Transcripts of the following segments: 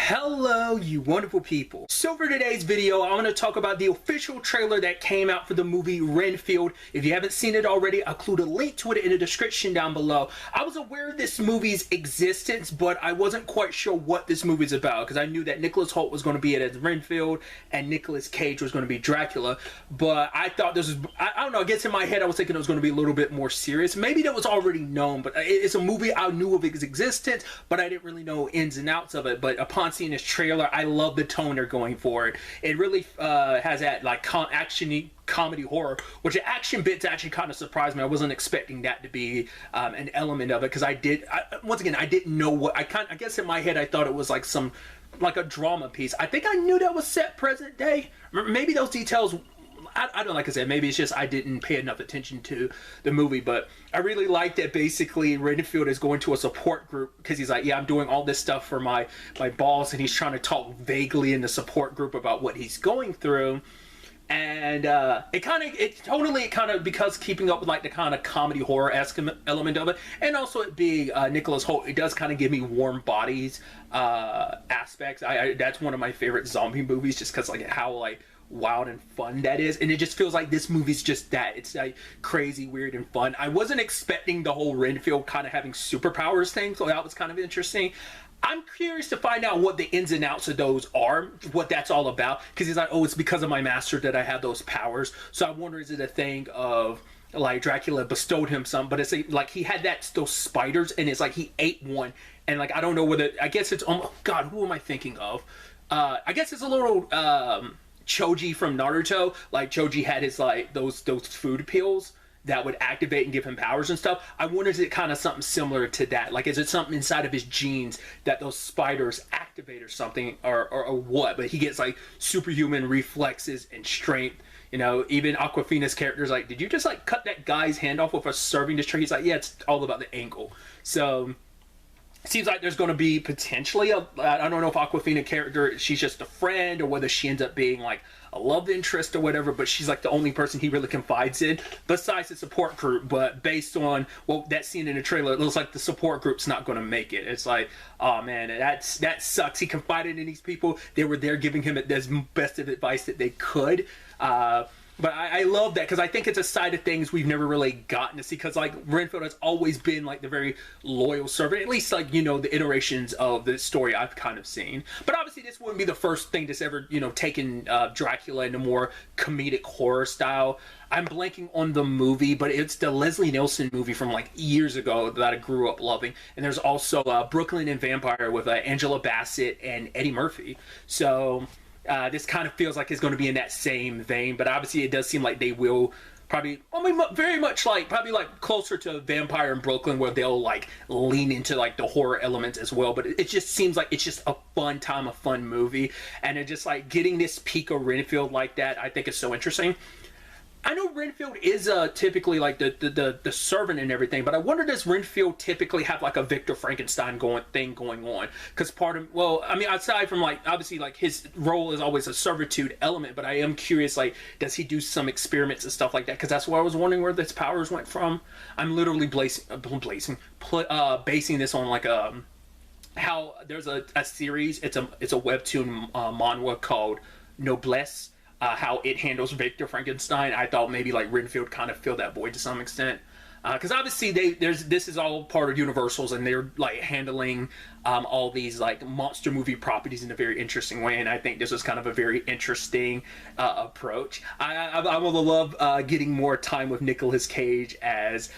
Hello, you wonderful people. So for today's video, I'm going to talk about the official trailer that came out for the movie Renfield. If you haven't seen it already, I'll include a link to it in the description down below. I was aware of this movie's existence, but I wasn't quite sure what this movie's about, because I knew that Nicholas Hoult was going to be it as Renfield and Nicolas Cage was going to be Dracula. But I thought this was, I don't know, I guess in my head I was thinking it was going to be a little bit more serious. Maybe that was already known, but it's a movie I knew of its existence, but I didn't really know ins and outs of it. But upon seeing this trailer, I love the tone they're going for. It really has that like action-y comedy horror, which the action bits actually kind of surprised me. I wasn't expecting that to be an element of it, because once again, I didn't know what, I guess in my head I thought it was like like a drama piece. I think I knew that was set present day. Maybe those details, I don't know, like I said, maybe it's just I didn't pay enough attention to the movie, but I really like that basically Renfield is going to a support group, because he's like, yeah, I'm doing all this stuff for my boss, and he's trying to talk vaguely in the support group about what he's going through. And it totally because keeping up with like the kind of comedy horror-esque element of it, and also it being Nicholas Hoult, it does kind of give me Warm Bodies aspects. That's one of my favorite zombie movies, just because like how like wild and fun that is, and it just feels like this movie's just that. It's like crazy, weird, and fun. I wasn't expecting the whole Renfield kind of having superpowers thing, so that was kind of interesting. I'm curious to find out what the ins and outs of those are, what that's all about, because he's like, oh, it's because of my master that I have those powers. So I wonder, is it a thing of like Dracula bestowed him some, but it's like he had those spiders, and it's like he ate one, and like I don't know whether, I guess it's, oh god, who am I thinking of? I guess it's a little Choji from Naruto. Like Choji had his like those food pills that would activate and give him powers and stuff. I wonder, is it kind of something similar to that? Like, is it something inside of his genes that those spiders activate or something, or what? But he gets like superhuman reflexes and strength. You know, even Awkwafina's character's like, did you just like cut that guy's hand off with a serving dish tray? He's like, yeah, it's all about the angle. So seems like there's going to be potentially I don't know if Awkwafina character, she's just a friend, or whether she ends up being like a love interest or whatever, but she's like the only person he really confides in besides the support group. But based on that scene in the trailer, it looks like the support group's not going to make it. It's like, oh man, that sucks. He confided in these people. They were there giving him the best of advice that they could. But I love that, because I think it's a side of things we've never really gotten to see, because like Renfield has always been like the very loyal servant, at least like, you know, the iterations of the story I've kind of seen. But obviously this wouldn't be the first thing that's ever, you know, taken Dracula into more comedic horror style. I'm blanking on the movie, but it's the Leslie Nielsen movie from like years ago that I grew up loving. And there's also Brooklyn and Vampire with Angela Bassett and Eddie Murphy. So this kind of feels like it's going to be in that same vein, but obviously it does seem like they will probably, I mean, very much like, probably like closer to Vampire in Brooklyn, where they'll like lean into like the horror elements as well. But it just seems like it's just a fun time, a fun movie, and it just like getting this peak of Renfield like that, I think is so interesting. I know Renfield is typically like the servant and everything, but I wonder, does Renfield typically have like a Victor Frankenstein going on? Because part of, well, I mean, aside from like, obviously like his role is always a servitude element, but I am curious, like, does he do some experiments and stuff like that? Because that's what I was wondering, where this powers went from. I'm literally basing this on like how there's a series, it's a webtoon manhwa called Noblesse. How it handles Victor Frankenstein. I thought maybe like Renfield kind of filled that void to some extent, because obviously this is all part of Universal's, and they're like handling all these like monster movie properties in a very interesting way, and I think this was kind of a very interesting approach. I would love getting more time with Nicolas Cage as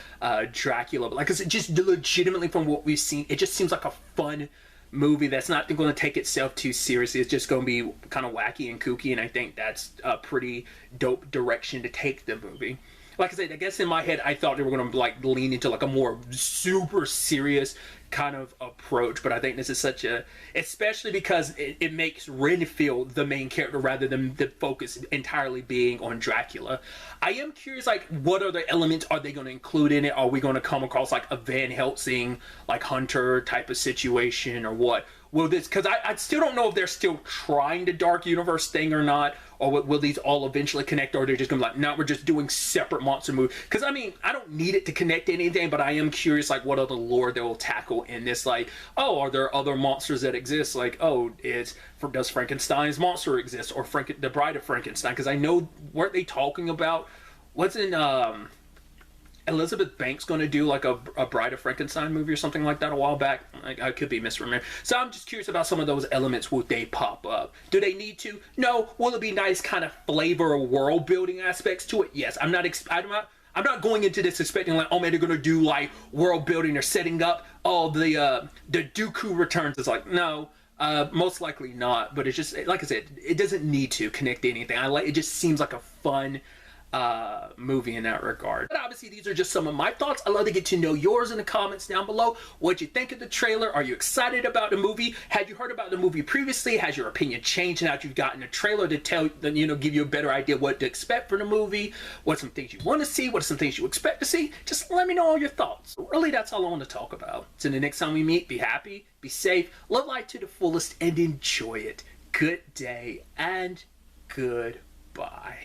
Dracula, but like, cause it just legitimately, from what we've seen, it just seems like a fun movie that's not going to take itself too seriously. It's just going to be kind of wacky and kooky, and I think that's a pretty dope direction to take the movie. Like I said, I guess in my head I thought they were going to like lean into like a more super serious kind of approach, but I think this is such a, especially because it makes Renfield the main character rather than the focus entirely being on Dracula. I am curious, like, what other elements are they going to include in it? Are we going to come across like a Van Helsing, like Hunter type of situation, or what? will this, because I still don't know if they're still trying the dark universe thing or not, or will these all eventually connect, or they're just gonna be like, no, we're just doing separate monster movies. Because I mean, I don't need it to connect to anything, but I am curious, like, what other lore they'll tackle in this. Like, oh, are there other monsters that exist? Like, oh, does Frankenstein's monster exist, or the Bride of Frankenstein? Because I know, weren't they talking about what's in Elizabeth Banks going to do like a Bride of Frankenstein movie or something like that a while back? I could be misremembering. So I'm just curious about some of those elements. Would they pop up? Do they need to? No. Will it be nice kind of flavor or world building aspects to it? Yes. I'm not going into this expecting like, oh man, they're going to do like world building or setting up. Oh, the Dooku returns. It's like, no. Most likely not. But it's just, like I said, it doesn't need to connect to anything. It just seems like a fun movie in that regard. But obviously these are just some of my thoughts. I'd love to get to know yours in the comments down below. What'd you think of the trailer? Are you excited about the movie? Had you heard about the movie previously? Has your opinion changed now that you've gotten a trailer to give you a better idea what to expect from the movie? What's some things you want to see? What are some things you expect to see? Just let me know all your thoughts. Really, that's all I want to talk about. So the next time we meet, be happy, be safe, live life to the fullest, and enjoy it. Good day and goodbye.